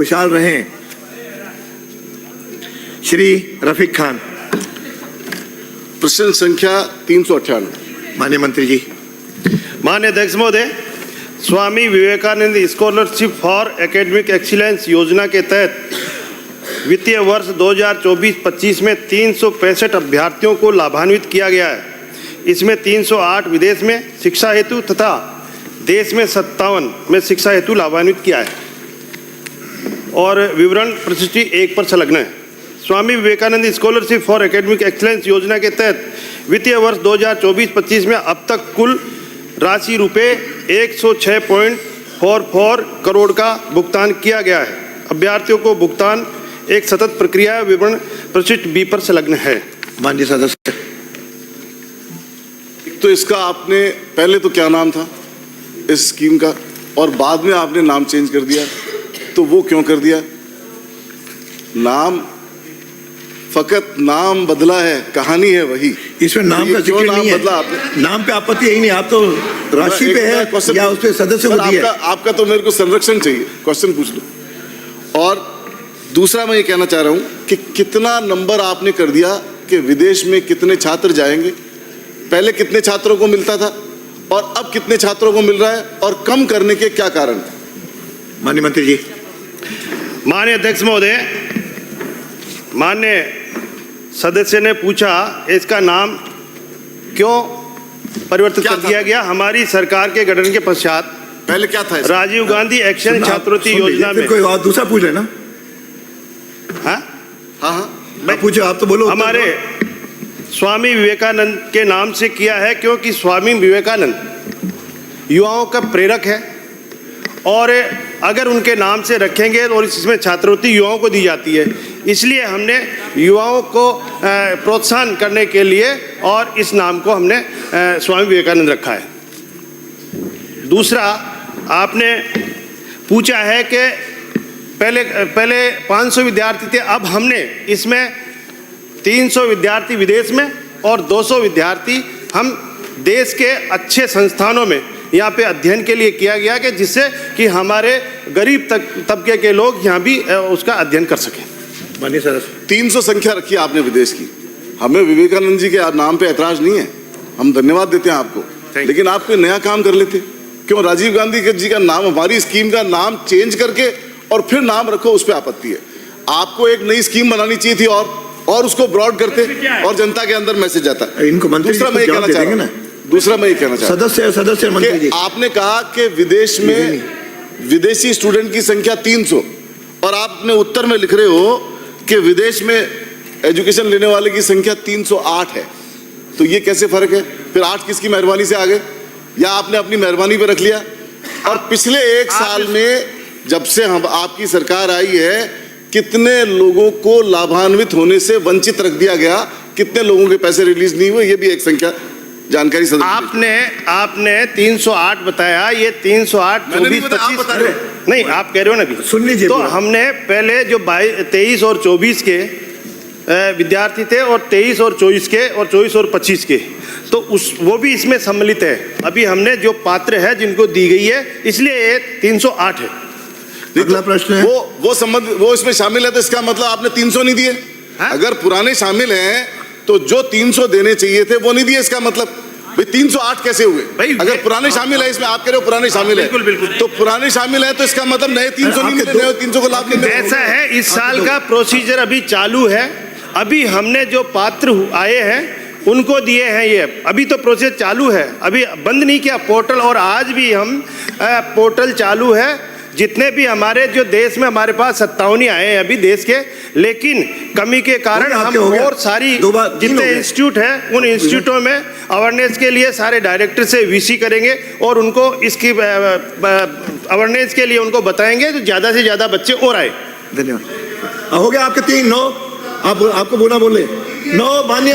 खुशहाल रहें। श्री रफीक खान। प्रश्न संख्या 398। माननीय मंत्री जी। माननीय अध्यक्ष महोदय, Swami Vivekananda scholarship for academic excellence योजना के तहत वित्तीय वर्ष 2024-25 में 365 अभ्यर्थियों को लाभान्वित किया गया है। इसमें 308 विदेश में शिक्षा हेतु तथा देश में 57 में शिक्षा हेतु लाभान्वित किया है और विवरण प्रस्तुति 1 पर संलग्न है। Swami Vivekananda scholarship for academic excellence योजना के तहत वित्तीय वर्ष 2024-25 में अब तक कुल राशि रुपये 106.44 करोड़ का भुगतान किया गया है। अभ्यर्थियों को भुगतान एक सतत प्रक्रिया है। विवरण प्रस्तुति B पर संलग्न है। माननीय सदस्य। तो इसका आपने पहले तो क्या नाम था इस स्कीम का और बाद में आपने नाम चेंज कर दिया, तो वो क्यों कर दिया? नाम फकत नाम बदला है, कहानी है वही। इसमें नाम का जिक्र नहीं है। बदला आपने? नाम पे आपत्ति यही नहीं, आप तो राशि पे है या उस पे सदस्य को दिए। आपका तो मेरे को संरक्षण चाहिए, क्वेश्चन पूछ लो। और दूसरा मैं ये कहना चाह रहा हूं कि कितना नंबर आपने कर दिया कि विदेश में कितने छात्र जाएंगे। पहले कितने छात्रों को मिलता था और अब कितने छात्रों को मिल रहा है और कम करने के क्या कारण? माननीय मंत्री जी। माननीय अध्यक्ष महोदय, माननीय सदस्य ने पूछा इसका नाम क्यों परिवर्तित कर दिया गया। हमारी सरकार के गठन के पश्चात पहले क्या था? राजीव गांधी एक्शन छात्रवृत्ति योजना में कोई और दूसरा पूछ लेना। हाँ, मैं पूछो, आप तो बोलो। हमारे स्वामी विवेकानंद के नाम से किया है क्योंकि स्वामी विवेकानंद युवाओं का प्रेरक है और अगर उनके नाम से रखेंगे और इसमें छात्रवृत्ति युवाओं को दी जाती है, इसलिए हमने युवाओं को प्रोत्साहन करने के लिए और इस नाम को हमने स्वामी विवेकानंद रखा है। दूसरा, आपने पूछा है कि पहले 500 विद्यार्थी थे, अब हमने इसमें 300 विद्यार्थी विदेश में और 200 विद्यार्थी हम देश के अच्छे संस्थानों में यहाँ पे अध्ययन के लिए किया गया कि जिससे कि हमारे गरीब तबके के लोग यहाँ भी उसका अध्ययन कर सकें। माननीय सर, 300 संख्या रखी है आपने विदेश की। हमें विवेकानंद जी के नाम पे ऐतराज नहीं है, हम धन्यवाद देते हैं आपको, लेकिन आप कोई नया काम कर लेते। क्यों राजीव गांधी जी का नाम, हमारी स्कीम का नाम चेंज करके और फिर नाम रखो, उस पर आपत्ति है? आपको एक नई स्कीम बनानी चाहिए थी और उसको ब्रॉड करते और जनता के अंदर मैसेज आता। इनको मंत्री दूसरा मैं ये कहना चाह रहा हूं, सदस्य मंत्री जी, आपने कहा कि विदेश में विदेशी स्टूडेंट की संख्या 300 और आपने उत्तर में लिख रहे हो कि विदेश में एजुकेशन लेने वाले की संख्या 308 है। तो ये कैसे फर्क है? फिर 8 किसकी मेहरबानी से आ गए या आपने अपनी मेहरबानी पे रख लिया? और पिछले 1 साल में जब से हम आपकी सरकार आई है, कितने लोगों को लाभान्वित होने से वंचित रख दिया गया, कितने लोगों के पैसे रिलीज नहीं हुए, ये भी एक संख्या जानकारी आपने 308 बताया। ये 308 24-25 नहीं, आप कह रहे हो ना अभी, सुन लीजिए। तो हमने पहले जो 23 और 24 के विद्यार्थी थे और 23 और 24 के और 24 और 25 के, तो वो भी इसमें सम्मिलित है। अभी हमने जो पात्र है जिनको दी गई है, इसलिए ये 308 है। अगला प्रश्न है वो इसमें शामिल है, तो इसका मतलब आपने 300 नहीं दिए। अगर पुराने शामिल हैं तो जो 300 देने चाहिए थे वो नहीं दिए। इसका मतलब भाई 308 कैसे हुए? अगर पुराने शामिल है इसमें, आप कह रहे हो पुराने शामिल है, बिल्कुल, तो पुराने शामिल है तो इसका मतलब नए 300 नहीं मिले, नए 300 को लाभ नहीं मिले। ऐसा है, इस साल का प्रोसीजर अभी चालू है। अभी हमने जो पात्र आए हैं उनको दिए हैं, ये अभी तो प्रोसेस चालू है, अभी बंद नहीं किया पोर्टल। और आज भी हम पोर्टल चालू है। जितने भी हमारे जो देश में हमारे पास 57 आए हैं अभी देश के, लेकिन कमी के कारण हम और सारी जितने इंस्टीट्यूट हैं उन इंस्टीट्यूटों में अवेयरनेस के लिए सारे डायरेक्टर से वीसी करेंगे और उनको इसकी अवेयरनेस के लिए उनको बताएंगे तो ज़्यादा से ज़्यादा बच्चे और आए। धन्यवाद। हो गया आपके 3 9, आपको बोला बोले 9। मान्य